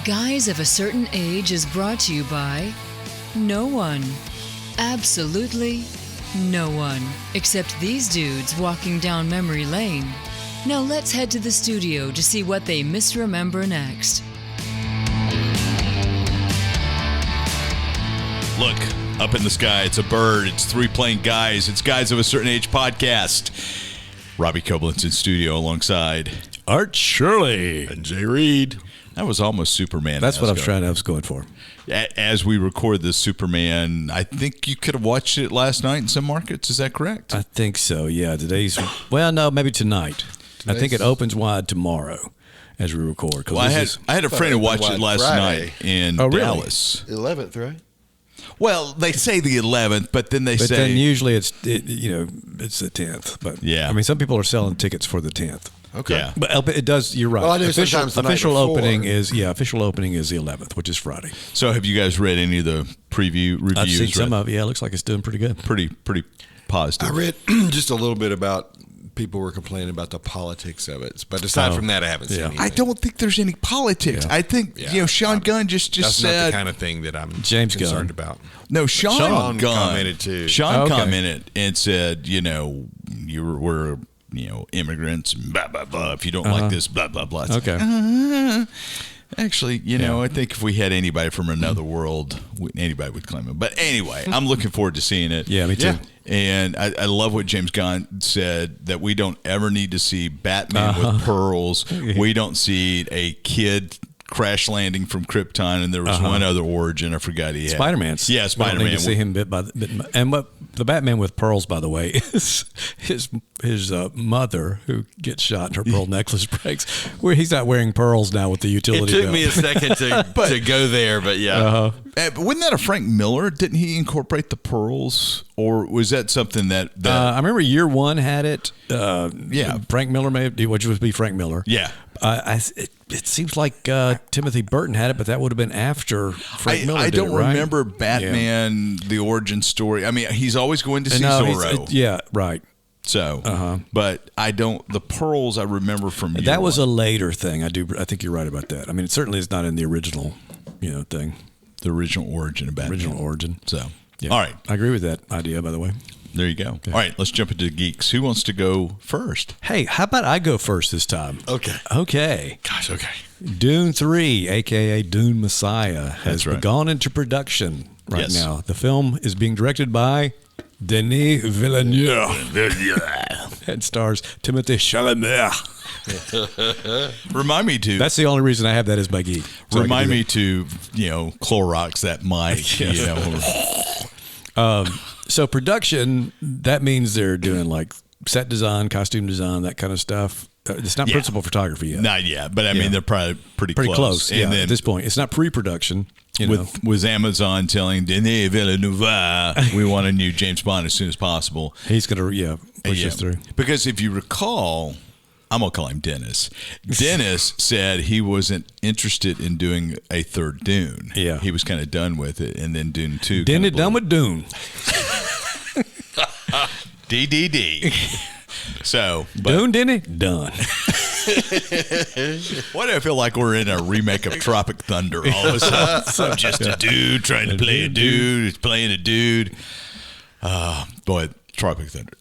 Guys of a Certain Age is brought to you by no one. Absolutely no one. Except these dudes walking down memory lane. Now let's head to the studio to see what they misremember next. Look, up in the sky, it's a bird. It's three plain guys. It's Guys of a Certain Age podcast. Robbie Koblenz in studio alongside Art Shirley and Jay Reed. That was almost Superman. That's what I was going for. As we record this Superman, I think you could have watched it last night in some markets. Is that correct? I think so, yeah. Maybe tonight. I think it opens wide tomorrow as we record. Well, I had a friend who watched it last night in Dallas. 11th, right? Well, they say the 11th, but then they say... But then usually it's the 10th. But yeah. I mean, some people are selling tickets for the 10th. Okay. Yeah. But it does, you're right. Well, I do sometimes the night before. Official opening is the 11th, which is Friday. So have you guys read any of the reviews? I've seen some of it. Yeah, it looks like it's doing pretty good. Pretty positive. I read just a little bit about people were complaining about the politics of it. But aside from that, I haven't seen anything. I don't think there's any politics. Yeah. I think, Sean Gunn just that's said... That's not the kind of thing that I'm concerned about. No, Sean Gunn commented too. Sean commented and said, we're immigrants, blah, blah, blah. If you don't like this, blah, blah, blah. Okay. Actually, I think if we had anybody from another world, anybody would claim it. But anyway, I'm looking forward to seeing it. Yeah, me too. Yeah. And I love what James Gunn said, that we don't ever need to see Batman with pearls. We don't see a kid crash landing from Krypton, and there was one other origin I forgot he had. Spider-Man. Yeah, Spider-Man. We don't need to see him bit by bit. And what the Batman with pearls, by the way, is his mother who gets shot and her pearl necklace breaks. Where he's not wearing pearls now with the utility belt. It took me a second to go there, but yeah. But wasn't that a Frank Miller? Didn't he incorporate the pearls, or was that something that I remember Year One had it. Yeah, Frank Miller which would be Frank Miller. Yeah. It seems like Timothy Burton had it, but that would have been after Frank Miller. I did don't it, right? remember Batman, the origin story. I mean, he's always going to see Zorro. Yeah, right. So, but I don't. The pearls I remember from that was a later thing. I think you're right about that. I mean, it certainly is not in the original, thing. The original origin of Batman. Original origin. So, yeah. All right. I agree with that idea, by the way. There you go. Okay. All right, let's jump into Geeks. Who wants to go first? Hey, how about I go first this time? Okay. Gosh, okay. Dune 3, a.k.a. Dune Messiah, has gone into production now. The film is being directed by Denis Villeneuve. And stars Timothée Chalamet. Remind me to. That's the only reason I have that as my geek. So remind me to, Clorox that mic. So production, that means they're doing like set design, costume design, that kind of stuff. It's not principal photography yet. Not yet, but I mean, they're probably pretty close. And then, at this point. It's not pre-production. With Amazon telling Denis Villeneuve, we want a new James Bond as soon as possible. He's going to, push this through. Because if you recall, I'm going to call him Dennis. Dennis said he wasn't interested in doing a third Dune. Yeah. He was kind of done with it. And then Dune 2. Dennis done with Dune. DDD. So. Dune, Dennis, done. Why do I feel like we're in a remake of Tropic Thunder all of a sudden? So just a dude trying to play a dude. It's playing a dude. Boy, Tropic Thunder.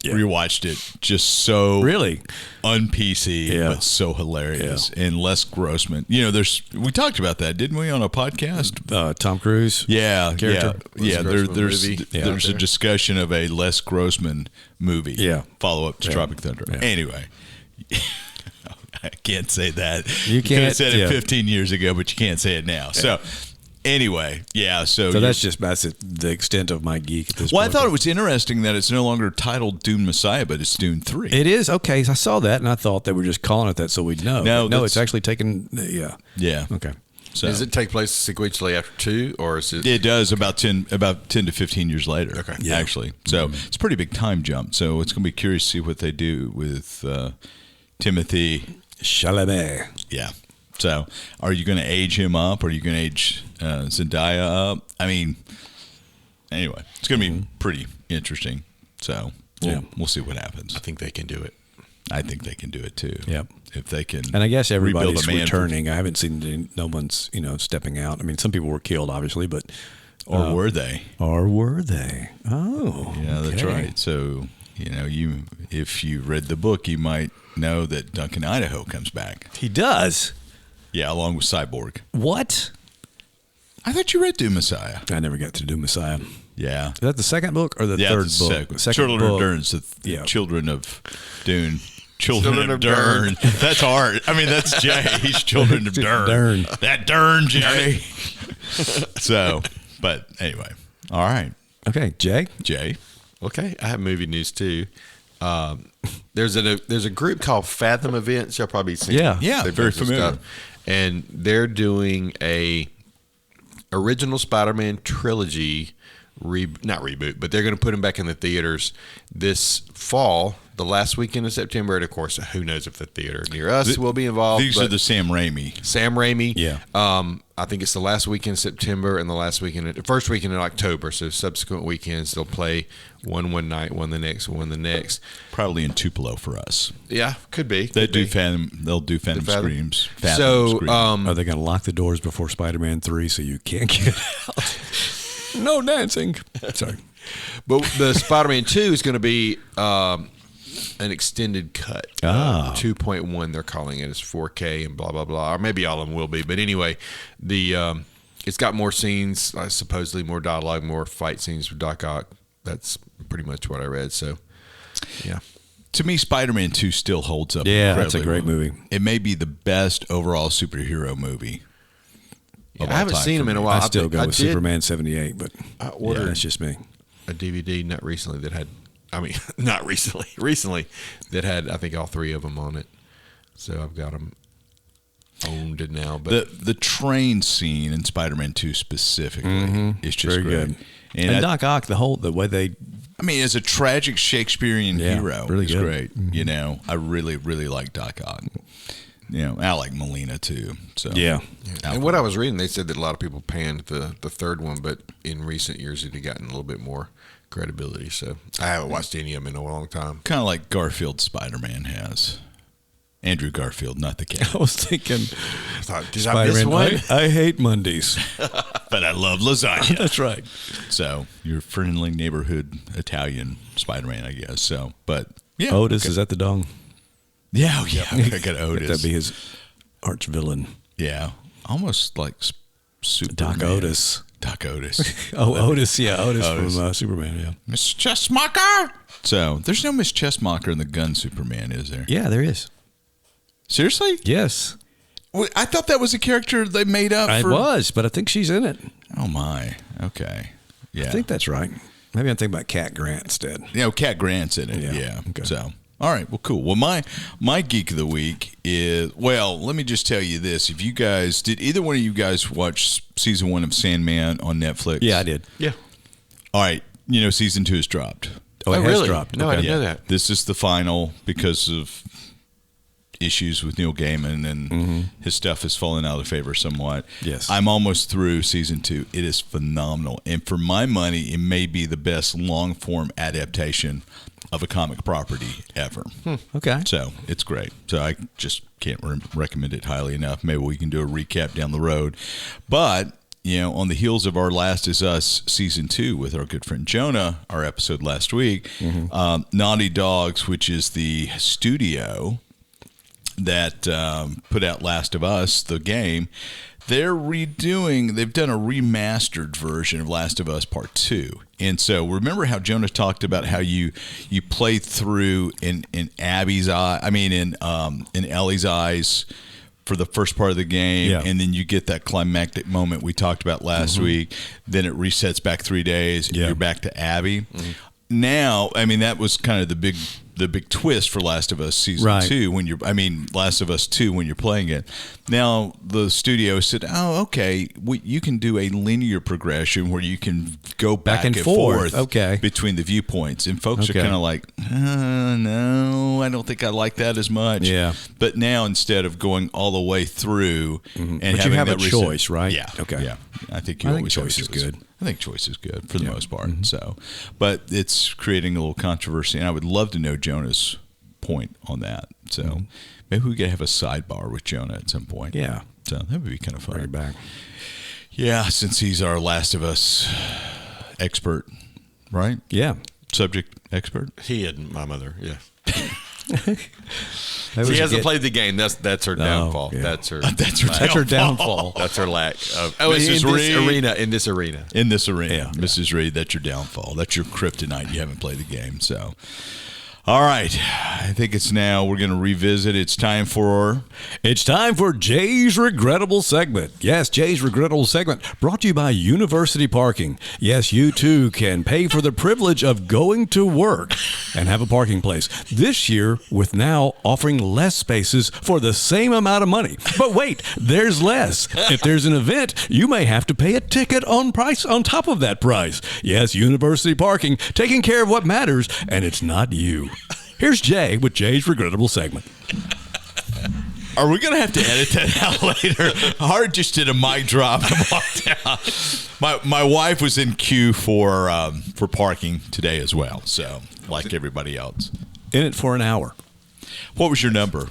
Rewatched it, just so really un-PC, but so hilarious. And Les Grossman. We talked about that, didn't we, on a podcast? Tom Cruise. Character. Yeah. There's a discussion of a Les Grossman movie. Yeah. Follow up to Tropic Thunder. Yeah. Anyway. I can't say that. You could have said it 15 years ago, but you can't say it now. Yeah. So anyway, so that's the extent of my geek at this point. Well, I thought it was interesting that it's no longer titled Dune Messiah, but it's Dune 3. It is? Okay. I saw that, and I thought they were just calling it that so we'd know. No, it's actually taken, Yeah. Okay. So, does it take place sequentially after 2, or is it? It does about 10 to 15 years later. Okay. Yeah. Actually. So it's a pretty big time jump. So it's going to be curious to see what they do with Timothée Chalamet. Yeah. So, are you going to age him up? Or are you going to age Zendaya up? I mean, anyway, it's going to be pretty interesting. So, we'll see what happens. I think they can do it. I think they can do it too. Yep. If they can, and I guess rebuild everybody's a man returning. I haven't seen no one's stepping out. I mean, some people were killed, obviously, but or were they? Or were they? Oh, yeah, that's okay. right. So if you read the book, you might know that Duncan Idaho comes back. He does. Yeah, along with Cyborg. What? I thought you read Dune Messiah. I never got to do Messiah. Yeah. Is that the second book or the third book? Second Children book. of Dune. The Children of Dune. Children of Dune. Dune. That's hard. I mean, that's Jay. He's Children of Dune. That Dune, Jay. So, but anyway. All right. Okay, Jay. Okay, I have movie news too. There's a group called Fathom Events. Y'all probably seen. Yeah, They've very done some familiar. stuff. And they're doing a original Spider-Man trilogy not reboot, but they're going to put them back in the theaters this fall, the last weekend of September. And of course, who knows if the theater near us will be involved. These are the Sam Raimi. Yeah. I think it's the last weekend of September and the first weekend in October. So subsequent weekends, they'll play one night, one the next, one the next. Probably in Tupelo for us. Yeah, could be. They'll do Phantom Screams. So, are they going to lock the doors before Spider-Man 3 so you can't get out? No dancing. Sorry. But the Spider-Man 2 is going to be an extended cut. 2.1 they're calling it. It's 4K and blah, blah, blah. Or maybe all of them will be. But anyway, it's got more scenes, supposedly more dialogue, more fight scenes with Doc Ock. That's pretty much what I read. So, yeah. To me, Spider-Man 2 still holds up. Yeah, that's a great movie. It may be the best overall superhero movie. I haven't seen them in a while. I still go with Superman 78, but I ordered that's just me. a DVD not recently that had, not recently that had, I think, all three of them on it. So I've got them owned now. But the train scene in Spider-Man 2 specifically is just very great. good. And Doc Ock, the way they... as a tragic Shakespearean hero, really it's good. great. Mm-hmm. I really, really like Doc Ock. I like Melina too. So yeah. And what I was reading, they said that a lot of people panned the third one, but in recent years it had gotten a little bit more credibility. So I haven't watched any of them in a long time. Kind of like Garfield Spider-Man has. Andrew Garfield, not the cat. I was thinking, did I miss one? I hate Mondays. But I love lasagna. That's right. So your friendly neighborhood Italian Spider-Man, I guess. So, but yeah. Otis, is that the dong? Yeah, I got Otis. That'd be his arch villain. Yeah, almost like Superman. Doc Otis. Otis. Otis from Superman. Yeah, Miss Chessmacher. So there's no Miss Chessmacher in the Gun Superman, is there? Yeah, there is. Seriously? Yes. Well, I thought that was a character they made up. It was, but I think she's in it. Oh my. Okay. Yeah. I think that's right. Maybe I'm thinking about Cat Grant instead. Cat Grant's in it. Yeah. Okay. So. All right. Well, cool. Well, my geek of the week is, let me just tell you this. If you guys, did either one of you guys watch season 1 of Sandman on Netflix? Yeah, I did. Yeah. All right. Season 2 has dropped. Oh, it has really? dropped. No, I didn't know that. This is the final because of issues with Neil Gaiman and his stuff has fallen out of favor somewhat. Yes. I'm almost through season 2. It is phenomenal. And for my money, it may be the best long-form adaptation of a comic property ever. Okay. So it's great. So I just can't recommend it highly enough. Maybe we can do a recap down the road. But, on the heels of our Last Is Us season 2 with our good friend Jonah, our episode last week, Naughty Dogs, which is the studio that put out Last of Us, the game, they've done a remastered version of Last of Us Part 2. And so remember how Jonah talked about how you play through in Abby's eye, in Ellie's eyes for the first part of the game, and then you get that climactic moment we talked about last week, then it resets back 3 days, and you're back to Abby. Now, that was kind of the big twist for Last of Us season 2 Last of Us 2 when you're playing it. Now the studio said, "Oh, okay, you can do a linear progression where you can go back and forth between the viewpoints." And folks are kind of like, "No, I don't think I like that as much." Yeah. But now instead of going all the way through and but having you have that a choice, right? Yeah. Okay. Yeah. I think choice is good. I think choice is good for the most part. So, but it's creating a little controversy, and I would love to know Jonah's point on that. So maybe we could have a sidebar with Jonah at some point. Yeah. So that would be kind of fun. Bring it back. Yeah, since he's our Last of Us expert, right? Yeah. Subject expert. He and my mother, yeah. Maybe we She should hasn't get- played the game. That's her downfall. yeah. That's her. That's her That's her downfall. That's her lack of. Mrs. in Reed. this arena. In this arena, Yeah. Mrs. Reed, that's your downfall. That's your kryptonite. You haven't played the game. So, all right. I think it's now we're going to revisit. It's time for Jay's Regrettable Segment. Yes, Jay's Regrettable Segment brought to you by University Parking. Yes, you too can pay for the privilege of going to work and have a parking place. This year, with now offering less spaces for the same amount of money. But wait, there's less. If there's an event, you may have to pay a ticket on top of that price. Yes, University Parking, taking care of what matters, and it's not you. Here's Jay with Jay's Regrettable Segment. Are we going to have to edit that out later? Hard just did a mic drop and walked out. My wife was in queue for parking today as well, so like everybody else. In it for an hour. What was your number?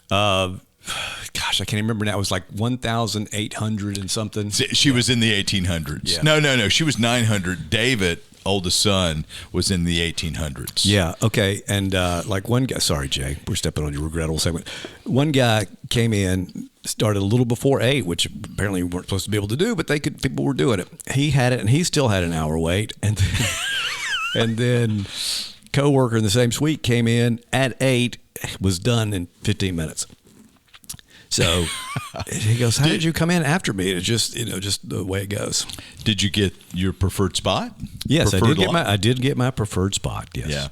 Gosh, I can't remember now. It was like 1,800 and something. She was in the 1800s. Yeah. No. She was 900. David, oldest son, was in the 1800s. Yeah, okay. And like one guy, sorry, Jay, we're stepping on your regrettable segment. One guy came in, started a little before 8, which apparently we weren't supposed to be able to do, but people were doing it. He had it, and he still had an hour wait. And then coworker in the same suite came in at 8, was done in 15 minutes. So he goes, "How did you come in after me?" It's just the way it goes. Did you get your preferred spot? Yes, Preferred I did get my preferred spot. Yes. Yeah.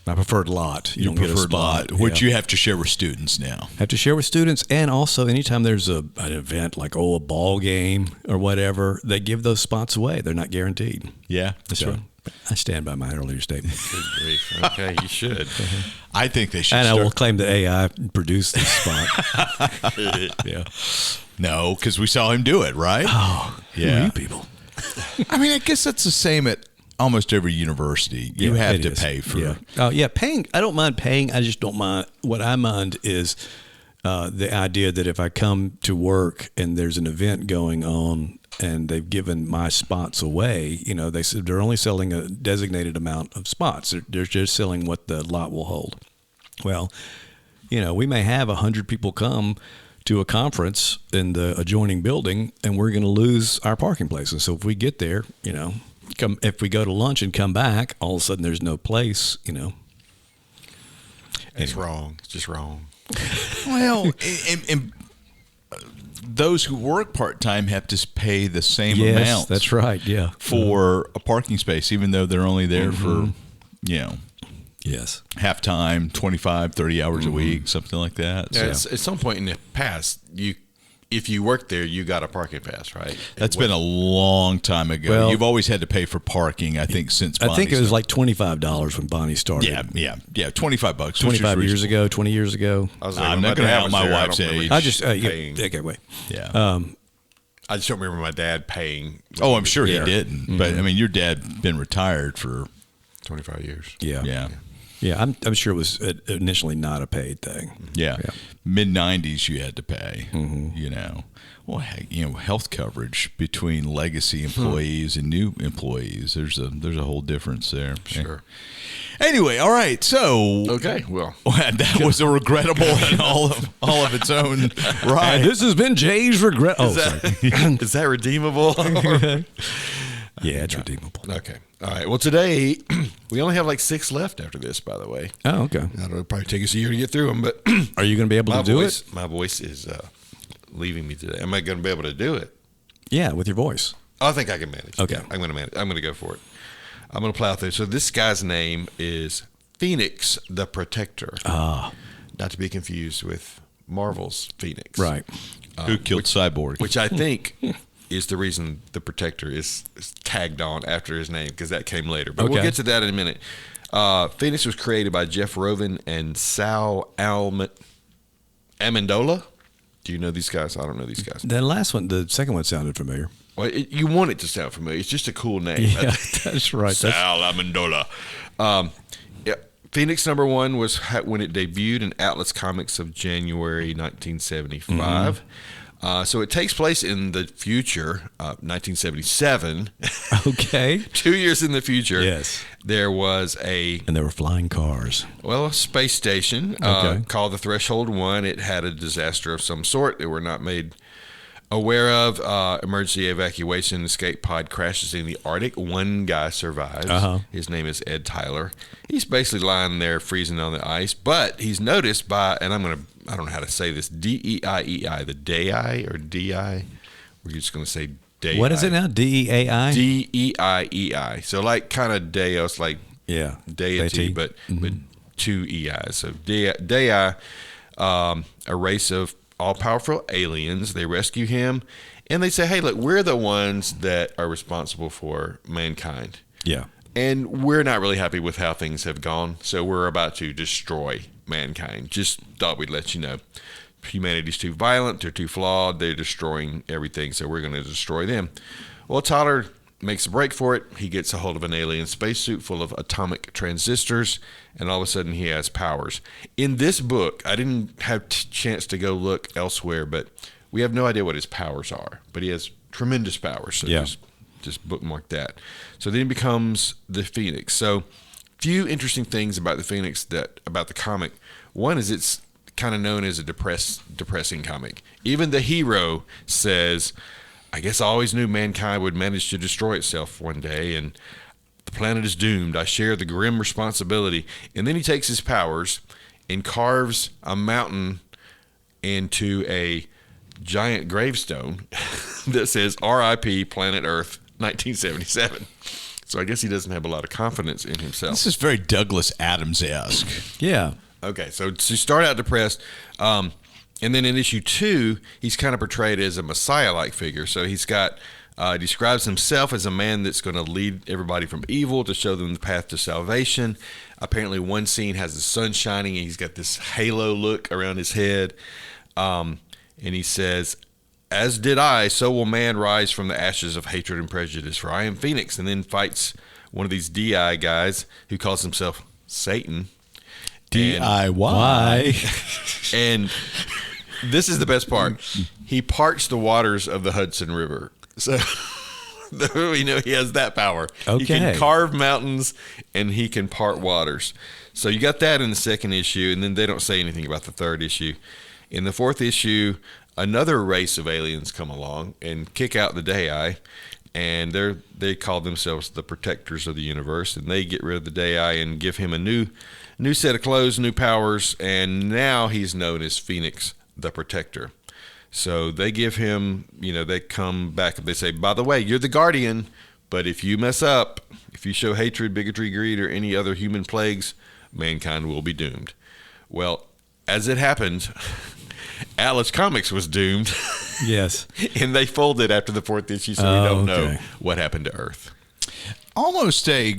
My preferred lot. You Your don't get a preferred spot, lot, which yeah. you have to share with students now. Have to share with students, and also anytime there's an event like a ball game or whatever, they give those spots away. They're not guaranteed. Yeah, that's So right. I stand by my earlier statement. Good grief. Okay, you should. I think they should And I start. will claim that AI produced this spot. Yeah. No, because we saw him do it, right? Oh, who are you people? I mean, I guess that's the same at almost every university. You Yeah, have it to is. pay for. Yeah. Oh, yeah. Paying. I don't mind paying. I just don't mind. What I mind is the idea that if I come to work and there's an event going on and they've given my spots away, they said they're only selling a designated amount of spots. They're just selling what the lot will hold. Well, we may have 100 people come to a conference in the adjoining building, and we're going to lose our parking places. So if we get there, if we go to lunch and come back, all of a sudden there's no place, It's wrong. It's just wrong. Well, and those who work part-time have to pay the same Yes, amount. that's right. Yeah. For a parking space, even though they're only there for, Yes. half time, 25, 30 hours a week, something like that. Yeah, So at some point in the past, if you worked there, you got a parking pass, right? that's been a long time ago. Well- You've always had to pay for parking, I think, since I think it Bonnie's was like $25 when Bonnie started. Yeah, $25. which is 25 years reasonable. ago, 20 years ago. I was I'm when not gonna dad out was my there, I wife's don't remember age. I just, paying. okay, wait. Yeah. I just don't remember my dad paying. Oh, I'm sure he there. didn't. But I mean, your dad been retired for 25 years. Yeah. yeah, I'm sure it was initially not a paid thing. yeah. Yeah. Mid 90s, you had to pay. Well, heck, health coverage between legacy employees and new employees. There's a whole difference there. Sure. Anyway, all right. So Okay, well. that was a regrettable in all of its own right. And this has been Jay's regret. Oh, sorry. Is that redeemable? Yeah, it's redeemable. Okay. All right. Well, today, we only have like 6 left after this, by the way. Oh, okay. I don't know, it'll probably take us a year to get through them, but Are you going to be able to do it? My voice is leaving me today. Am I going to be able to do it? Yeah, with your voice. I think I can manage. Okay. Yeah, I'm going to manage. I'm going to go for it. I'm going to plow through. So this guy's name is Phoenix the Protector. Ah, Not to be confused with Marvel's Phoenix. right. Who killed Cyborg? Which I think is the reason the Protector is tagged on after his name, because that came later. But we'll Okay. get to that in a minute. Phoenix was created by Jeff Rovin and Sal Amendola. Do you know these guys? I don't know these guys. The second one sounded familiar. Well, you want it to sound familiar. It's just a cool name. Yeah, that's right. Sal Amendola. Yeah, Phoenix #1 was when it debuted in Atlas Comics of January 1975. So it takes place in the future, 1977. Okay. 2 years in the future. Yes. There was And there were flying cars. a space station called the Threshold 1. It had a disaster of some sort that we're not made aware of. Emergency evacuation escape pod crashes in the Arctic. One guy survives. His name is Ed Tyler. He's basically lying there freezing on the ice, but he's noticed by, and I don't know how to say this, DEIEI, the DEI or DI. We're just going to say DEI. What is it now? DEAI? DEIEI. So like kind of Deus, like deity, but 2 EIs. So DEI, a race of all-powerful aliens. They rescue him, and they say, hey, look, we're the ones that are responsible for mankind. Yeah. And we're not really happy with how things have gone, so we're about to destroy mankind. Just thought we'd let you know. Humanity's too violent, they're too flawed, they're destroying everything, so we're going to destroy them. Well, Tyler makes a break for it. He gets a hold of an alien spacesuit full of atomic transistors, and all of a sudden he has powers. In this book, I didn't have a chance to go look elsewhere, but we have no idea what his powers are. But he has tremendous powers, so just bookmark that. So then he becomes the Phoenix. So few interesting things about the Phoenix about the comic. One is it's kind of known as a depressing comic. Even the hero says, I guess I always knew mankind would manage to destroy itself one day, and the planet is doomed. I share the grim responsibility. And then he takes his powers and carves a mountain into a giant gravestone that says R.I.P. Planet Earth 1977. So I guess he doesn't have a lot of confidence in himself. This is very Douglas Adams-esque. Yeah. Okay, so to start out depressed, and then in issue 2, he's kind of portrayed as a Messiah-like figure. So he's got, describes himself as a man that's going to lead everybody from evil to show them the path to salvation. Apparently one scene has the sun shining, and he's got this halo look around his head. And he says, as did I, so will man rise from the ashes of hatred and prejudice, for I am Phoenix. And then fights one of these DI guys who calls himself Satan. DIY. And this is the best part. He parts the waters of the Hudson River. So we know he has that power. Okay. He can carve mountains and he can part waters. So you got that in the second issue, and then they don't say anything about the third issue. In the fourth issue, another race of aliens come along and kick out the Dei, and they call themselves the protectors of the universe, and they get rid of the Dei and give him a new set of clothes, new powers, and now he's known as Phoenix the Protector. So they give him, they come back and they say, by the way, you're the Guardian, but if you mess up, if you show hatred, bigotry, greed, or any other human plagues, mankind will be doomed. Well, as it happened, Atlas Comics was doomed. Yes. And they folded after the fourth issue, so we don't know what happened to Earth. Almost a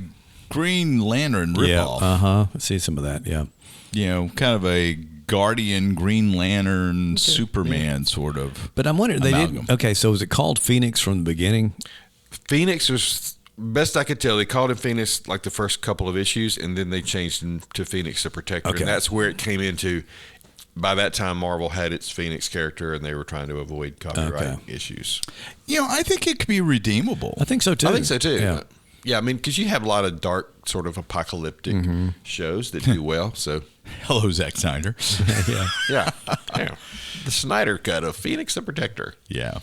Green Lantern ripoff. Yeah, I see some of that, yeah. Kind of a Guardian, Green Lantern, Superman sort of. But I'm wondering, amalgam. So was it called Phoenix from the beginning? Phoenix was, best I could tell, they called him Phoenix like the first couple of issues, and then they changed him to Phoenix the Protector. Okay. And that's where it came into. By that time, Marvel had its Phoenix character, and they were trying to avoid copyright issues. I think it could be redeemable. I think so, too. I think so, too. Yeah. Yeah, I mean, because you have a lot of dark, sort of apocalyptic shows that do well. So, hello, Zack Snyder. yeah. The Snyder cut of Phoenix the Protector. Yeah.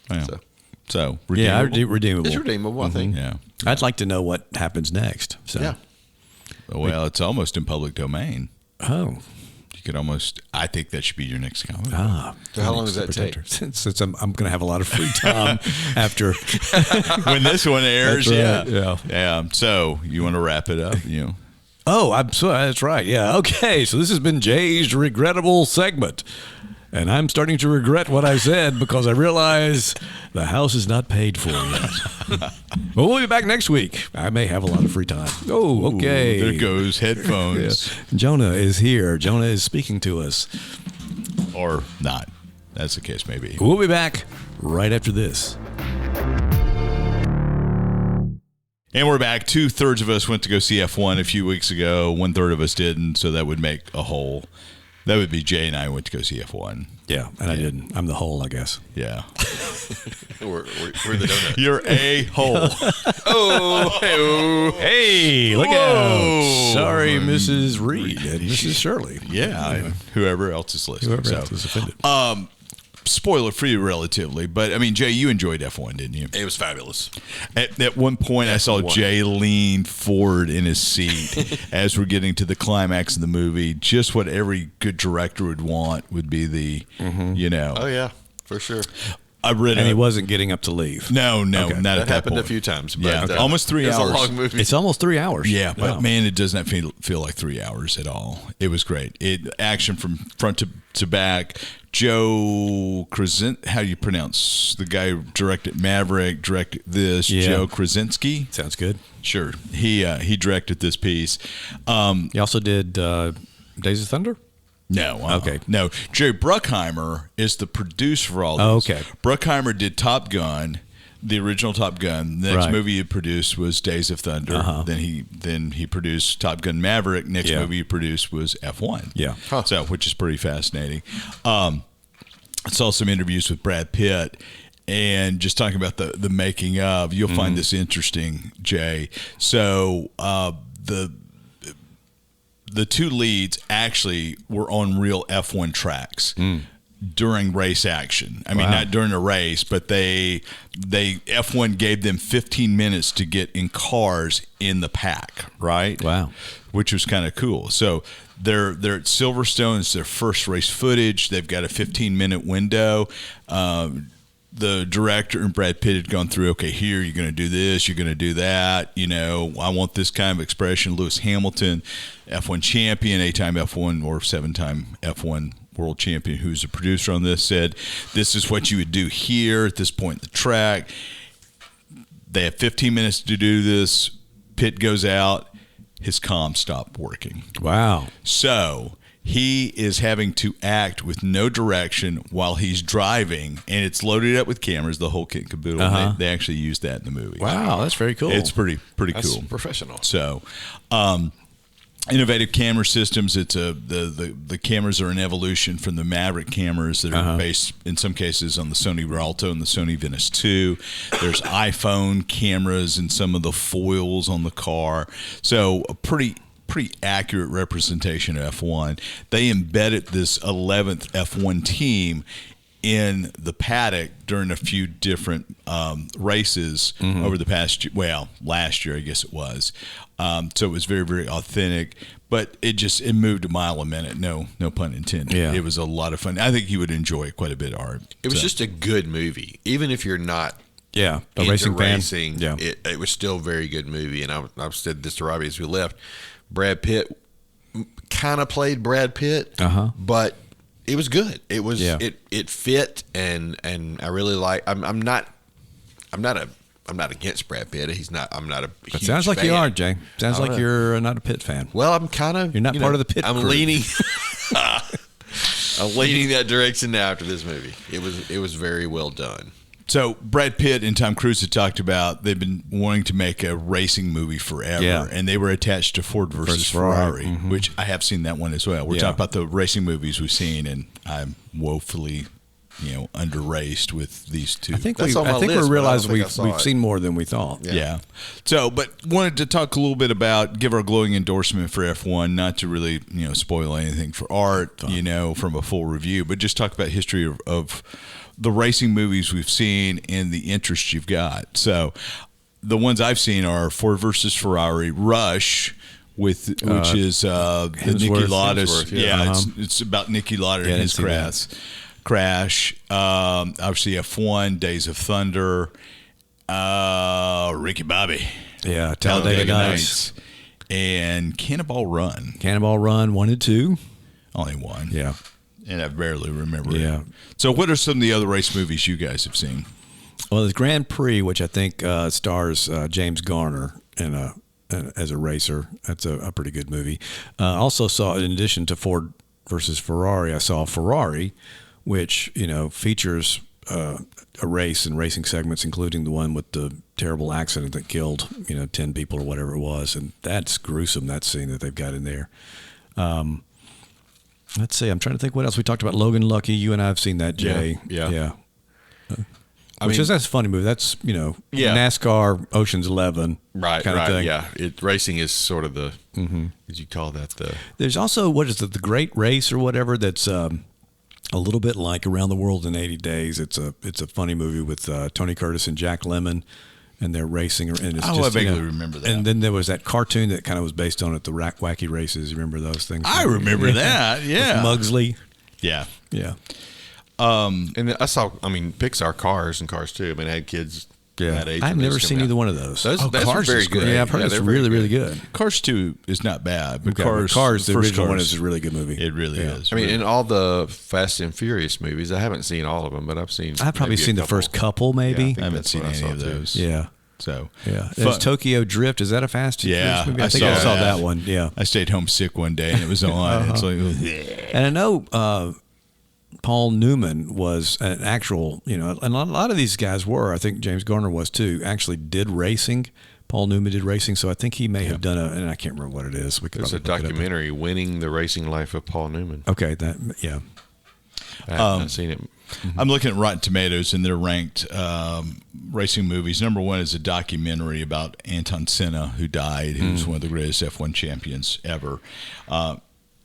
Well, so redeemable. redeemable. Redeemable. It's redeemable, I think. Yeah. I'd like to know what happens next. So. Yeah. Well, it's almost in public domain. Oh. You could almost. I think that should be your next comic. So how long does that take? Since I'm going to have a lot of free time after when this one airs. That's right, yeah. So you want to wrap it up? Oh, I'm sorry. That's right. Yeah. Okay. So this has been Jay's regrettable segment. And I'm starting to regret what I said because I realize the house is not paid for yet. But we'll be back next week. I may have a lot of free time. Oh, okay. There goes headphones. Jonah is here. Jonah is speaking to us. Or not. That's the case, maybe. We'll be back right after this. And we're back. 2/3 of us went to go see F1 a few weeks ago. 1/3 of us didn't, so that would make a whole. That would be Jay and I went to go see F1. Yeah, and I didn't. I'm the whole, I guess. Yeah. we're the donut. You're a hole. Hey, look out. Sorry, Mrs. Reed and Mrs. Shirley. Yeah, and whoever else is listening. Whoever else is offended. Spoiler free, relatively, but I mean, Jay, you enjoyed F1, didn't you? It was fabulous. At one point, I saw Jay lean forward in his seat as we're getting to the climax of the movie. Just what every good director would want would be the, Oh yeah, for sure. I read, and he wasn't getting up to leave. No, not at that happened point. a few times. But, Yeah, almost 3 hours. It's a long movie. It's almost 3 hours. Yeah, but Wow. man, it does not feel like 3 hours at all. It was great. Action from front to back. Joe Krasinski, how do you pronounce the guy who directed Maverick? Directed this. Yeah. Joe Krasinski. Sounds good. Sure, he directed this piece. He also did Days of Thunder? No. Okay. No. Jerry Bruckheimer is the producer for all this. Okay. Bruckheimer did Top Gun, the original Top Gun. The next Right. movie he produced was Days of Thunder. Uh-huh. Then he produced Top Gun Maverick. Next Yeah. movie he produced was F1. Yeah. So, which is pretty fascinating. I saw some interviews with Brad Pitt. And just talking about the making of, you'll find this interesting, Jay. So the two leads actually were on real F1 tracks during race action. I mean, not during a race, but they F1 gave them 15 minutes to get in cars in the pack, right? Wow. Which was kind of cool. So they're at Silverstone. It's their first race footage. They've got a 15-minute window. The director and Brad Pitt had gone through, okay, here you're going to do this, you're going to do that. I want this kind of expression. Lewis Hamilton, F1 champion, 8-time F1 or 7-time F1 world champion, who's a producer on this, said, this is what you would do here at this point in the track. They have 15 minutes to do this. Pitt goes out. His comms stop working. Wow. So he is having to act with no direction while he's driving, and it's loaded up with cameras, the whole kit and caboodle. Uh-huh. They actually use that in the movie. Wow, that's very cool. It's pretty That's cool. professional. So, innovative camera systems. It's the cameras are an evolution from the Maverick cameras that are based in some cases on the Sony Rialto and the Sony Venice 2. There's iPhone cameras and some of the foils on the car. So a pretty accurate representation of F1. They embedded this 11th F1 team in the paddock during a few different races over the past year. Well, last year, I guess it was. So it was very, very authentic, but it moved a mile a minute. No pun intended. Yeah. It was a lot of fun. I think you would enjoy quite a bit, Art. It was just a good movie, even if you're not. Yeah, a into racing fan. racing, Yeah. it was still a very good movie. And I've said this to Robbie as we left. Brad Pitt kind of played Brad Pitt, but it was good. It was it fit, and I really like. I'm not against Brad Pitt. He's not. I'm not a. But huge sounds like fan. you are, Jay. Sounds like you're not a Pitt fan. Well, I'm kind of. You're not part of the Pitt I'm crew. leaning. I'm leaning that direction now after this movie. It was very well done. So Brad Pitt and Tom Cruise had talked about they've been wanting to make a racing movie forever, and they were attached to Ford versus Ferrari, which I have seen that one as well. We're talking about the racing movies we've seen, and I'm woefully, underraced with these two. I think That's on my list, we're but I don't realizing think I saw we've it. seen more than we thought. Yeah. So, but wanted to talk a little bit about, give our glowing endorsement for F1, not to really, spoil anything for Art, from a full review, but just talk about history of the racing movies we've seen and the interest you've got. So, the ones I've seen are Ford versus Ferrari, Rush, which is the Niki Lauda. It's about Niki Lauda and his crash. Obviously, F1, Days of Thunder, Ricky Bobby, Talladega Nights, and Cannonball Run. Cannonball Run 1 and 2. Only one. Yeah. And I barely remember Yeah. it. So what are some of the other race movies you guys have seen? Well, there's Grand Prix, which I think stars James Garner as a racer. That's a pretty good movie. Also saw, in addition to Ford versus Ferrari, I saw Ferrari, which features a race and racing segments, including the one with the terrible accident that killed 10 people or whatever it was, and that's gruesome. That scene that they've got in there. Let's see. I'm trying to think what else we talked about. Logan Lucky. You and I have seen that, Jay. Yeah. That's a funny movie. That's NASCAR Ocean's 11 kind of thing. Yeah, racing is sort of the as you call that the. There's also what is it, the Great Race or whatever? That's a little bit like Around the World in 80 Days. It's a funny movie with Tony Curtis and Jack Lemmon, and they're racing. And it's I vaguely remember that. And then there was that cartoon that kind of was based on it, the Wacky Races. You remember those things? I remember that. Yeah, with Mugsley. Yeah. And I saw, Pixar Cars and Cars too. I had kids that age. I've never seen either one of those. Those Cars very is good. Great. Yeah, I've heard it's really, really good. Cars 2 is not bad, but Cars, the first original one Cars, is a really good movie. It really is. In all the Fast and Furious movies, I haven't seen all of them, but I've probably seen the first couple, maybe. I haven't seen any of those. Yeah. So there's Tokyo Drift. Is that a Fast and Furious movie? I think I saw that one. Yeah, I stayed homesick one day and it was on. It's like, and I know Paul Newman was an actual, and a lot of these guys were. I think James Garner was too. Actually, did racing. Paul Newman did racing, so I think he may have done and I can't remember what it is. There's a documentary, "Winning the Racing Life of Paul Newman." Okay, I haven't seen it. I'm looking at Rotten Tomatoes, and they're ranked racing movies. Number 1 is a documentary about Ayrton Senna, who died, who was one of the greatest F1 champions ever.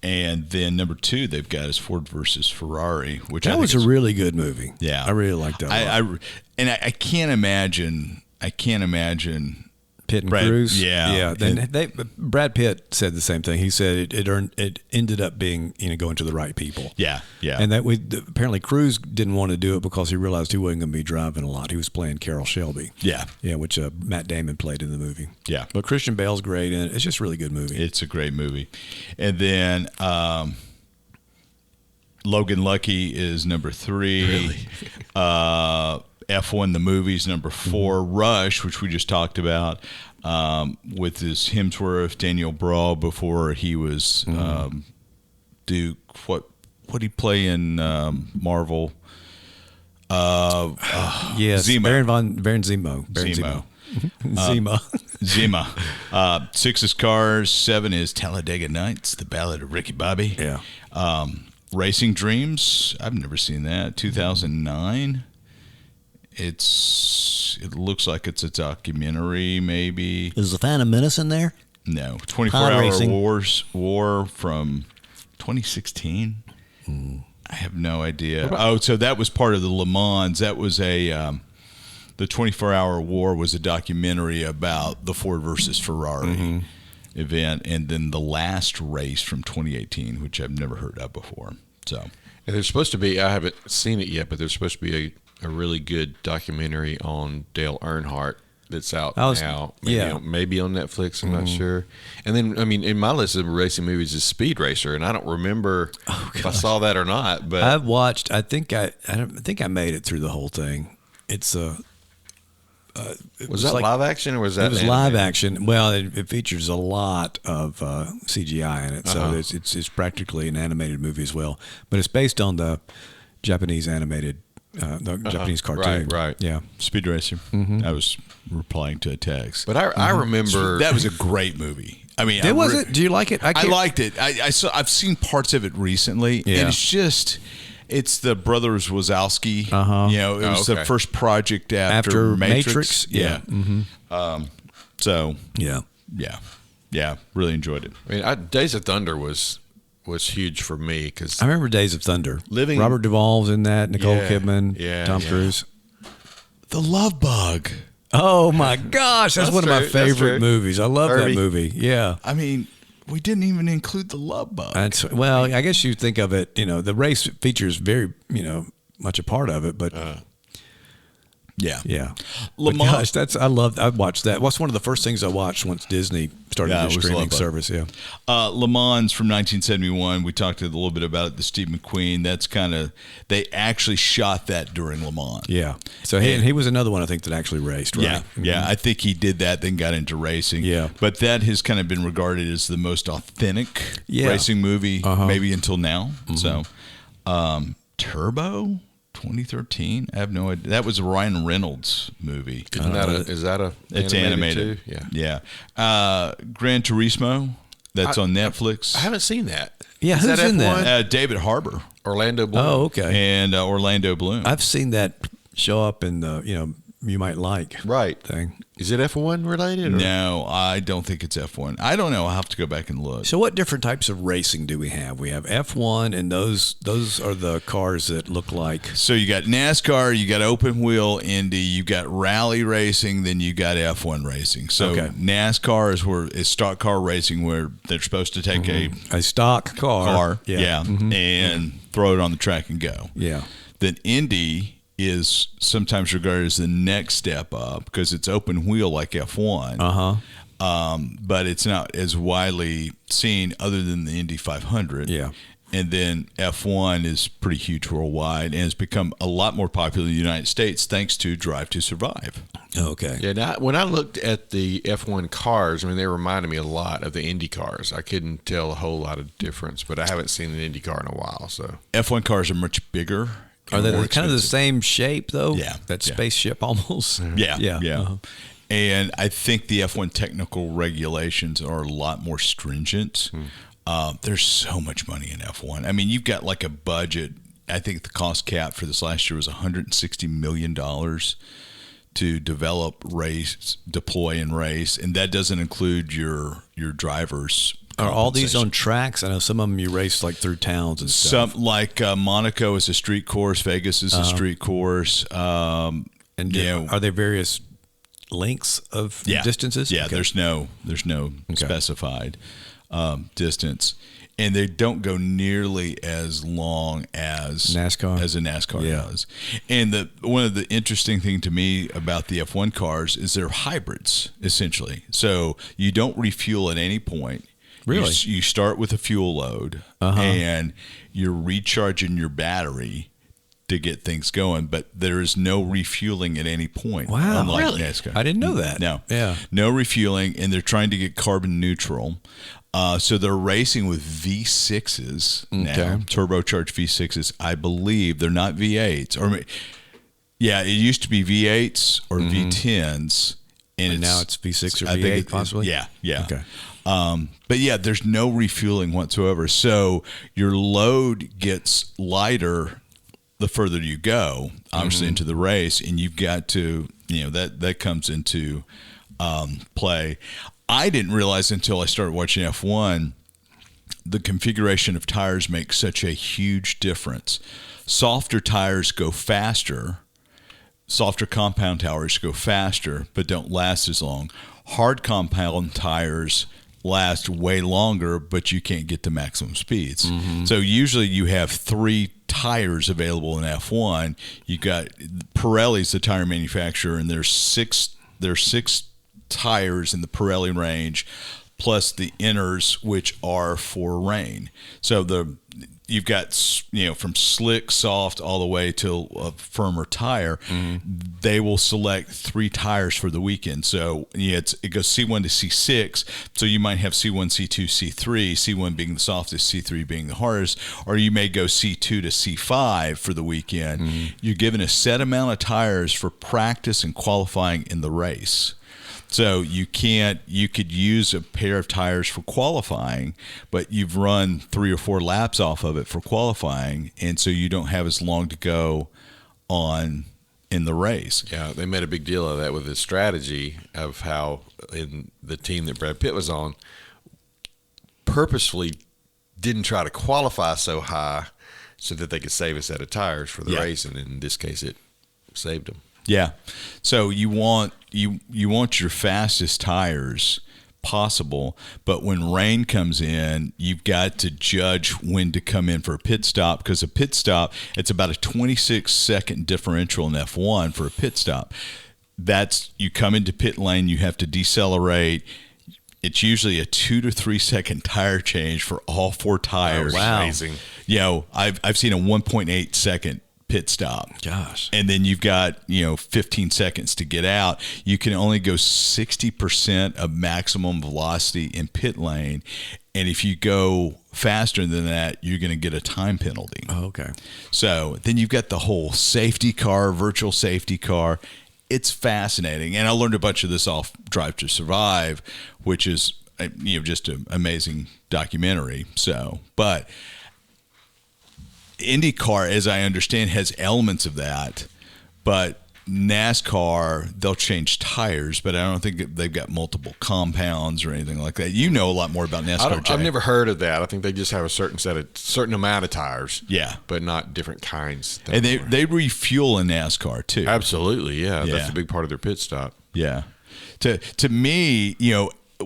And then number 2 they've got is Ford versus Ferrari, which that was a really good movie. Yeah, I really liked that. I can't imagine Pitt and Brad, Cruz. Yeah. Then Brad Pitt said the same thing. He said it ended up being going to the right people. Yeah. And that apparently Cruz didn't want to do it because he realized he wasn't going to be driving a lot. He was playing Carroll Shelby. Yeah, which Matt Damon played in the movie. Yeah, but Christian Bale's great, and it's just a really good movie. It's a great movie. And then Logan Lucky is number 3. Really? F1 the movies number 4. Rush, which we just talked about, with his Hemsworth, Daniel Brawl before he was Duke. What did he play in Marvel? Yes, Baron Zemo. Zima. 6 is Cars. 7 is Talladega Nights, The Ballad of Ricky Bobby. Yeah. Racing Dreams. I've never seen that. 2009. It looks like it's a documentary, maybe. Is the Phantom Menace in there? No. 24-Hour War from 2016. I have no idea. So that was part of the Le Mans. That was the 24-Hour War was a documentary about the Ford versus Ferrari event, and then the last race from 2018, which I've never heard of before. So, and there's supposed to be. I haven't seen it yet, but there's supposed to be a really good documentary on Dale Earnhardt that's out now. Maybe on Netflix. I'm not sure. And then, in my list of racing movies is Speed Racer, and I don't remember if I saw that or not. But I've watched. I think I made it through the whole thing. It's was that live action or was that? It was live action. Well, it features a lot of CGI in it, so it's practically an animated movie as well. But it's based on the Japanese animated. Japanese cartoon, right? Yeah, Speed Racer. I was replying to a text, but I remember that was a great movie. Was it? Do you like it? I liked it. I've seen parts of it recently, and it's the brothers Wazowski. It was the first project after Matrix. Yeah. So yeah, really enjoyed it. Days of Thunder was huge for me because I remember Days of Thunder. Robert Duvall's in that, Nicole Kidman, Tom Cruise. The Love Bug. Oh my gosh, that's one of my favorite movies. I love that movie. Yeah. We didn't even include The Love Bug. I guess you think of it, the race features very, much a part of it, but yeah. Le Mans. Gosh, I watched that. What's one of the first things I watched once Disney started their streaming service? Yeah. Le Mans from 1971. We talked a little bit about it, the Steve McQueen. That's they actually shot that during Le Mans. Yeah. So he was another one I think that actually raced, right? Yeah. I think he did that, then got into racing. Yeah. But that has kind of been regarded as the most authentic racing movie maybe until now. So Turbo. 2013. I have no idea. That was a Ryan Reynolds movie. Is that a? It's animated. Too? Yeah. Gran Turismo. That's on Netflix. I haven't seen that. Yeah, Is who's that in F1? that? David Harbour. Orlando Bloom. Oh, okay. And Orlando Bloom. I've seen that show up in the you might like thing. Is it F1 related? Or? No, I don't think it's F1. I don't know. I'll have to go back and look. So what different types of racing do we have? We have F1, and those are the cars that look like. So you got NASCAR, you got open wheel Indy, you got rally racing, then you got F1 racing. So NASCAR is stock car racing, where they're supposed to take a stock car, and throw it on the track and go. Yeah. Then Indy is sometimes regarded as the next step up because it's open wheel like F1. But it's not as widely seen other than the Indy 500. Yeah. And then F1 is pretty huge worldwide and has become a lot more popular in the United States thanks to Drive to Survive. Okay. Yeah. Now, when I looked at the F1 cars, I mean, they reminded me a lot of the Indy cars. I couldn't tell a whole lot of difference, but I haven't seen an Indy car in a while. So F1 cars are much bigger. Are they kind of the same shape, though? Yeah. That spaceship almost? Yeah. And I think the F1 technical regulations are a lot more stringent. There's so much money in F1. I mean, you've got like a budget. I think the cost cap for this last year was $160 million to develop, race, deploy, and race. And that doesn't include your drivers. Are all these on tracks? I know some of them you race like through towns and stuff. Some like Monaco is a street course, Vegas is a street course. Are there various lengths of distances? Yeah, okay. there's no specified distance, and they don't go nearly as long as NASCAR does. And one of the interesting thing to me about the F1 cars is they're hybrids essentially. So you don't refuel at any point. Really? You start with a fuel load, and you're recharging your battery to get things going, but there is no refueling at any point. Wow, unlike really? NASCAR. I didn't know that. No. Yeah. No refueling, and they're trying to get carbon neutral. So they're racing with V6s now, turbocharged V6s. I believe they're not V8s. It used to be V8s or V10s. And now it's V6 or V8 possibly? Yeah. Okay. But yeah, there's no refueling whatsoever. So your load gets lighter the further you go, obviously into the race, and you've got to, that comes into play. I didn't realize until I started watching F1, the configuration of tires makes such a huge difference. Softer tires go faster. Softer compound tires go faster, but don't last as long. Hard compound tires last way longer, but you can't get to maximum speeds. So usually you have 3 tires available in F1. You got Pirelli's the tire manufacturer, and there's six tires in the Pirelli range, plus the inners, which are for rain. So you've got from slick, soft, all the way to a firmer tire. They will select 3 tires for the weekend. So it goes C1 to C6. So you might have C1, C2, C3. C1 being the softest, C3 being the hardest, or you may go C2 to C5 for the weekend. You're given a set amount of tires for practice and qualifying in the race. So you could use a pair of tires for qualifying, but you've run 3 or 4 laps off of it for qualifying, and so you don't have as long to go on in the race. Yeah, they made a big deal of that with the strategy of how in the team that Brad Pitt was on purposefully didn't try to qualify so high so that they could save a set of tires for the race, and in this case it saved them. Yeah. So you want your fastest tires possible, but when rain comes in, you've got to judge when to come in for a pit stop, because a pit stop, it's about a 26-second differential in F1 for a pit stop. That's, you come into pit lane, you have to decelerate. It's usually a 2 to 3 second tire change for all 4 tires. Oh, wow. Amazing. I've seen a 1.8 second pit stop. Gosh. And then you've got, 15 seconds to get out. You can only go 60% of maximum velocity in pit lane. And if you go faster than that, you're going to get a time penalty. Oh, okay. So then you've got the whole safety car, virtual safety car. It's fascinating. And I learned a bunch of this off Drive to Survive, which is, just an amazing documentary. So, but IndyCar, as I understand, has elements of that, but NASCAR, they'll change tires, but I don't think they've got multiple compounds or anything like that. You know a lot more about NASCAR, Jay. I've never heard of that. I think they just have a certain amount of tires. Yeah. But not different kinds. And they refuel in NASCAR, too. Absolutely, yeah. That's a big part of their pit stop. Yeah. To me,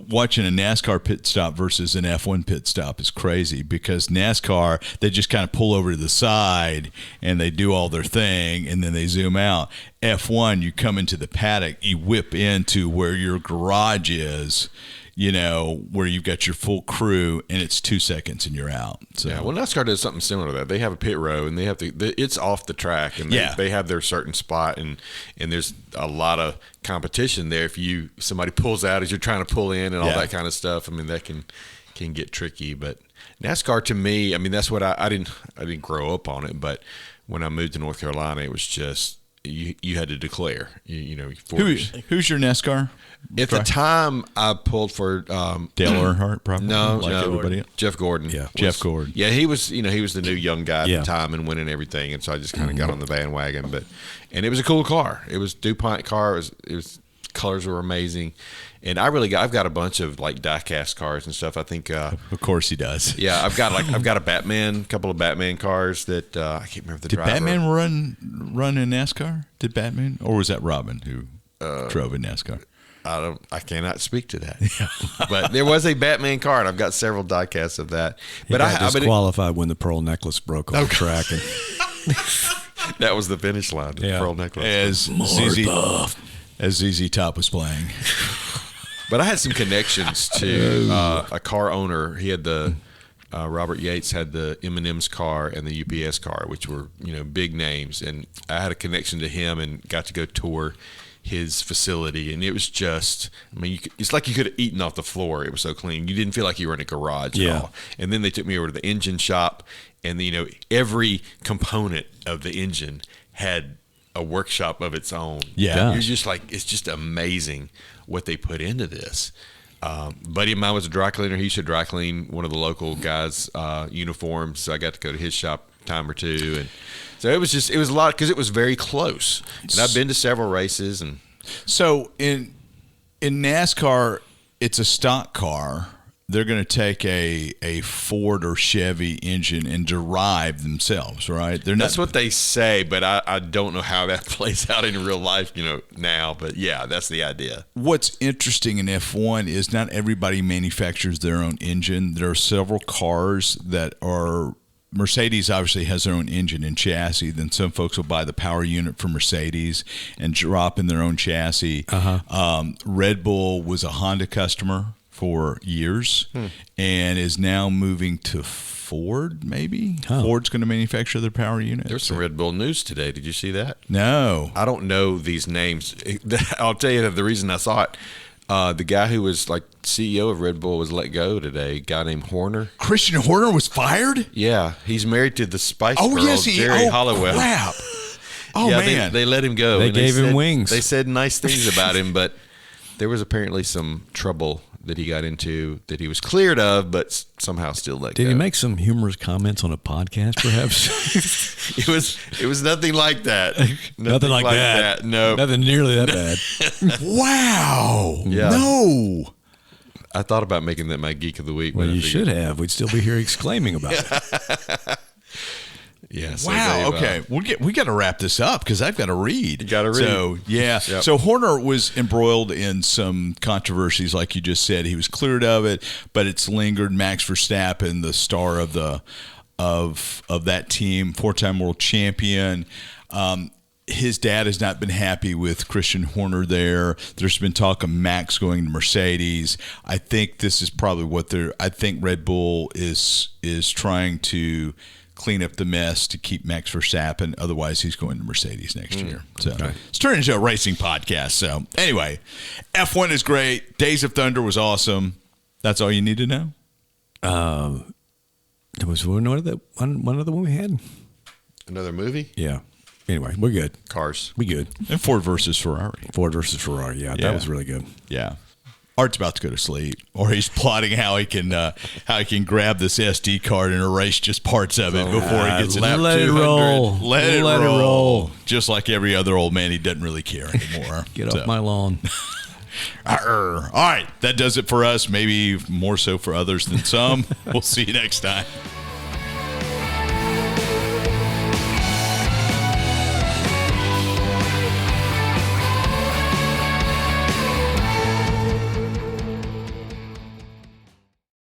watching a NASCAR pit stop versus an F1 pit stop is crazy, because NASCAR, they just kind of pull over to the side and they do all their thing and then they zoom out. F1, you come into the paddock, you whip into where your garage is, where you've got your full crew, and it's 2 seconds and you're out. So. Yeah, well, NASCAR does something similar to that. They have a pit row, and they have it's off the track, and they have their certain spot, and there's a lot of competition there. If somebody pulls out as you're trying to pull in and all that kind of stuff, I mean, that can get tricky. But NASCAR, to me, I mean, that's what I didn't grow up on it, but when I moved to North Carolina, it was just you had to declare. Who's your NASCAR? At the time, I pulled for Dale Earnhardt, probably. No, everybody else. Jeff Gordon. Yeah, Jeff Gordon. Yeah, he was the new young guy at the time and winning everything, and so I just kind of got on the bandwagon. And it was a cool car. It was DuPont car. It was colors were amazing, and I've got a bunch of like diecast cars and stuff. I think. Of course he does. Yeah, I've got a couple of Batman cars that I can't remember the driver. Did Batman run in NASCAR? Did Batman, or was that Robin who drove in NASCAR? I cannot speak to that. But there was a Batman car, and I've got several diecasts of that. But I disqualified when the pearl necklace broke on the track, and that was the finish line. The pearl necklace. As ZZ Top was playing. But I had some connections to a car owner. He had Robert Yates had the M&M's car and the UPS car, which were big names, and I had a connection to him and got to go tour his facility, and it was just, I mean, it's like you could have eaten off the floor. It was so clean. You didn't feel like you were in a garage at all. And then they took me over to the engine shop, and every component of the engine had a workshop of its own. Yeah. You're just like, it's just amazing what they put into this. Buddy of mine was a dry cleaner. He used to dry clean one of the local guys' uniforms, so I got to go to his shop a time or two, and so it was a lot because it was very close. And I've been to several races, and so in NASCAR, it's a stock car. They're going to take a Ford or Chevy engine and derive themselves, right? That's what they say, but I don't know how that plays out in real life, now. But yeah, that's the idea. What's interesting in F1 is not everybody manufactures their own engine. There are several cars that are. Mercedes obviously has their own engine and chassis. Then some folks will buy the power unit from Mercedes and drop in their own chassis. Red Bull was a Honda customer for years and is now moving to Ford, maybe. Ford's going to manufacture their power unit. There's some Red Bull news today. Did you see that? No. I don't know these names. I'll tell you the reason I saw it. The guy who was like CEO of Red Bull was let go today. A guy named Horner. Christian Horner was fired? Yeah, he's married to the Spice Girl, Jerry Hollowell. Crap. Oh, yeah, man. They let him go. They gave him wings. They said nice things about him, but there was apparently some trouble that he got into that he was cleared of, but somehow still let go. Did he make some humorous comments on a podcast, perhaps? It was nothing like that. Nothing like that. No. Nothing nearly that bad. Wow. Yeah. No. I thought about making that my Geek of the Week. Well, you should have. We'd still be here exclaiming about it. Yeah. So wow. Okay. We got to wrap this up because I've got to read. You got to read. So yeah. Yep. So Horner was embroiled in some controversies, like you just said. He was cleared of it, but it's lingered. Max Verstappen, the star of that team, 4-time world champion. His dad has not been happy with Christian Horner there. There's been talk of Max going to Mercedes. I think this is probably I think Red Bull is trying to clean up the mess to keep Max Verstappen. Otherwise, he's going to Mercedes next year. So it's turned into a racing podcast. So anyway, F1 is great. Days of Thunder was awesome. That's all you need to know. There was one other one we had. Another movie? Yeah. Anyway, we're good. Cars. We good. And Ford versus Ferrari. Yeah, that was really good. Yeah. Art's about to go to sleep, or he's plotting how he can grab this SD card and erase just parts of it before he gets it up. Let it roll. Let it roll. Just like every other old man, he doesn't really care anymore. Get off my lawn. All right, that does it for us. Maybe more so for others than some. We'll see you next time.